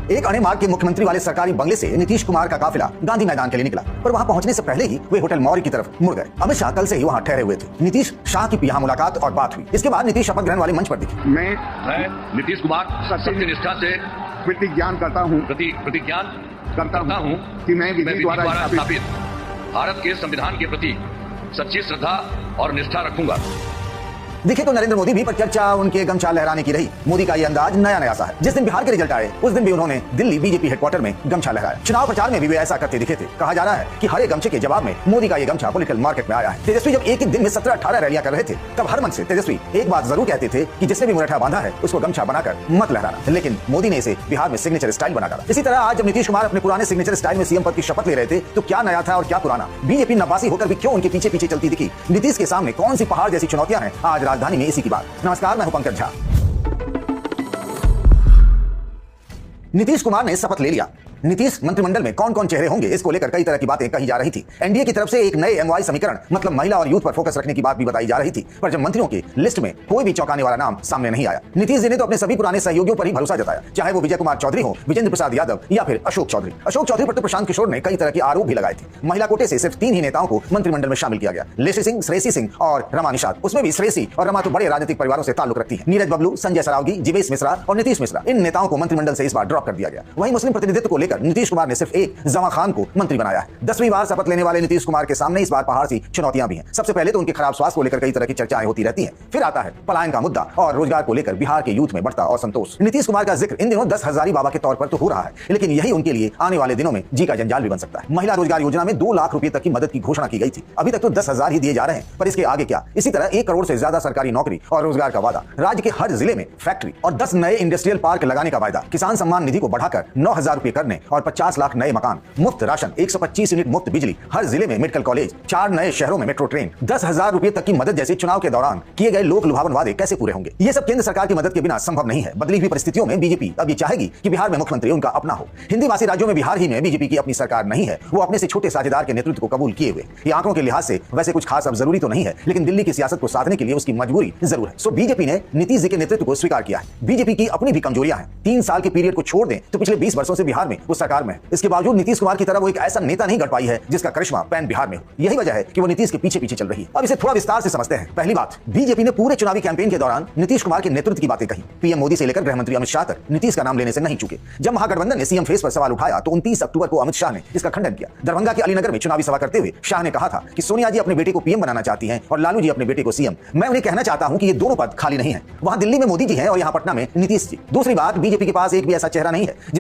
एक अणे मार्ग के मुख्यमंत्री वाले सरकारी बंगले से नीतीश कुमार का काफिला गांधी मैदान के लिए निकला, पर वहां पहुंचने से पहले ही वे होटल मौर्य की तरफ मुड़ गए। अमित शाह कल से ही वहां ठहरे हुए थे। नीतीश शाह की यहाँ मुलाकात और बात हुई। इसके बाद नीतीश शपथ ग्रहण वाले मंच पर दिखे। मैं नीतीश कुमार सत्यनिष्ठा से प्रतिज्ञान करता हूँ कि मैं विधि द्वारा स्थापित भारत के संविधान के प्रति सच्ची श्रद्धा और निष्ठा रखूंगा। दिखे तो नरेंद्र मोदी भी, पर चर्चा उनके गमछा लहराने की रही। मोदी का ये अंदाज नया सा है। जिस दिन बिहार के रिजल्ट आए उस दिन भी उन्होंने दिल्ली बीजेपी हेडक्वार्टर में गमछा लहराया। चुनाव प्रचार में भी वे ऐसा करते दिखे थे। कहा जा रहा है कि हरे गमछे के जवाब में मोदी का ये गमछा पॉलिटिकल मार्केट में आया है। तेजस्वी जब एक दिन में 17-18 रैलियां कर रहे थे, तब हर मंच से तेजस्वी एक बात जरूर कहते थे कि जिसने भी मुरठा बांधा है उसको गमछा बनाकर मत लहराना। लेकिन मोदी ने इसे बिहार में सिग्नेचर स्टाइल बना डाला। इसी तरह आज जब नीतीश कुमार अपने पुराने सिग्नेचर स्टाइल में सीएम पद की शपथ ले रहे थे, तो क्या नया था और क्या पुराना? बीजेपी नवासी होकर भी क्यों उनके पीछे चलती दिखी? नीतीश के सामने कौन सी पहाड़ जैसी चुनौतियां हैं? आज राजधानी में इसी की बात। नमस्कार, मैं हूं पंकज झा। नीतीश कुमार ने शपथ ले लिया। नीतीश मंत्रिमंडल में कौन कौन चेहरे होंगे, इसको लेकर कई तरह की बातें कही जा रही थी। एनडीए की तरफ से एक नए एमवाई समीकरण मतलब महिला और यूथ पर फोकस रखने की बात भी बताई जा रही थी, पर जब मंत्रियों की लिस्ट में कोई भी चौंकाने वाला नाम सामने नहीं आया। नीतीश जी ने तो अपने सभी पुराने सहयोगियों पर ही भरोसा जताया, चाहे वो विजय कुमार चौधरी हो, विजेंद्र प्रसाद यादव या फिर अशोक चौधरी। अशोक चौधरी पर तो प्रशांत किशोर ने कई तरह के आरोप भी लगाए थे। महिला कोटे से सिर्फ 3 ही नेताओं को मंत्रिमंडल में शामिल किया गया, लेशी सिंह, श्रेयसी सिंह और रमा निषाद। उसमें भी श्रेयसी और रमा तो बड़े राजनीतिक परिवारों से ताल्लुक रखती है। नीरज बबलू, संजय सरावगी, जीवेश मिश्रा और नीतीश मिश्रा, इन नेताओं को मंत्रिमंडल से इस बार ड्रॉप कर दिया गया। वहीं मुस्लिम प्रतिनिधित्व को लेकर नीतीश कुमार ने सिर्फ एक जमा खान को मंत्री बनाया है। 10वीं बार शपथ लेने वाले नीतीश कुमार के सामने इस बार पहाड़ सी चुनौतियां भी हैं। सबसे पहले तो उनके खराब स्वास्थ्य को लेकर कई तरह की चर्चाएं होती रहती हैं। फिर आता है पलायन का मुद्दा और रोजगार को लेकर बिहार के यूथ में बढ़ता असंतोष। नीतीश कुमार का जिक्र इन दिनों 10 हजारी बाबा के तौर पर तो हो रहा है, लेकिन यही उनके लिए आने वाले दिनों में जी का जंजाल भी बन सकता है। महिला रोजगार योजना में 2 लाख रुपए तक की मदद की घोषणा की गई थी। अभी तक तो 10,000 ही दिए जा रहे हैं, पर इसके आगे क्या? इसी तरह 1 करोड़ से ज्यादा सरकारी नौकरी और रोजगार का वादा, राज्य के हर जिले में फैक्ट्री और 10 नए इंडस्ट्रियल पार्क लगाने का वायदा, किसान सम्मान निधि को बढ़ाकर 9,000 रुपए करने और 50 लाख नए मकान, मुफ्त राशन, 125 यूनिट मुफ्त बिजली, हर जिले में मेडिकल कॉलेज, 4 नए शहरों में मेट्रो ट्रेन, 10,000 रुपए तक की मदद जैसे चुनाव के दौरान किए गए लोक लुभावन वादे कैसे पूरे होंगे? ये सब केंद्र सरकार की मदद के बिना संभव नहीं है। बदली हुई परिस्थितियों में बीजेपी अब ये चाहेगी कि बिहार में मुख्यमंत्री उनका अपना हो। हिंदी भाषी राज्यों में बिहार ही में बीजेपी की अपनी सरकार नहीं है। वो अपने से छोटे साझेदार के नेतृत्व को कबूल किए हुए। ये आंकड़ों के लिहाज से वैसे कुछ खास अब जरूरी तो नहीं है, लेकिन दिल्ली की सियासत को साधने के लिए उसकी मजबूरी जरूर है। सो बीजेपी ने नीतीश जी के नेतृत्व को स्वीकार किया है। बीजेपी की अपनी भी कमजोरियां हैं। 3 साल के पीरियड को छोड़ दें तो पिछले 20 वर्षों से बिहार में वो सरकार में है। इसके बावजूद नीतीश कुमार की तरह वो एक ऐसा नेता नहीं गढ़ पाई है जिसका करिश्मा पैन बिहार में हो। यही वजह है कि वो नीतीश के पीछे चल रही है। अब इसे थोड़ा विस्तार से समझते हैं। पहली बात, बीजेपी ने पूरे चुनावी कैंपेन के दौरान नीतीश कुमार के नेतृत्व की बातें कही। पीएम मोदी से लेकर गृह मंत्री अमित शाह तक नीतीश का नाम लेने से नहीं चूके। जब महागठबंधन ने सीएम फेस पर सवाल उठाया तो 29 अक्टूबर को अमित शाह ने इसका खंडन किया। दरभंगा के अलीनगर में चुनावी सभा करते हुए शाह ने कहा था कि सोनिया जी अपने बेटे को पीएम बनाना चाहती हैं और लालू जी अपने बेटे को सीएम। मैं उन्हें कहना चाहता हूं कि ये दोनों पद खाली नहीं है। वहां दिल्ली में मोदी जी हैं और यहां पटना में नीतीश जी। दूसरी बात, बीजेपी के पास एक भी ऐसा चेहरा नहीं है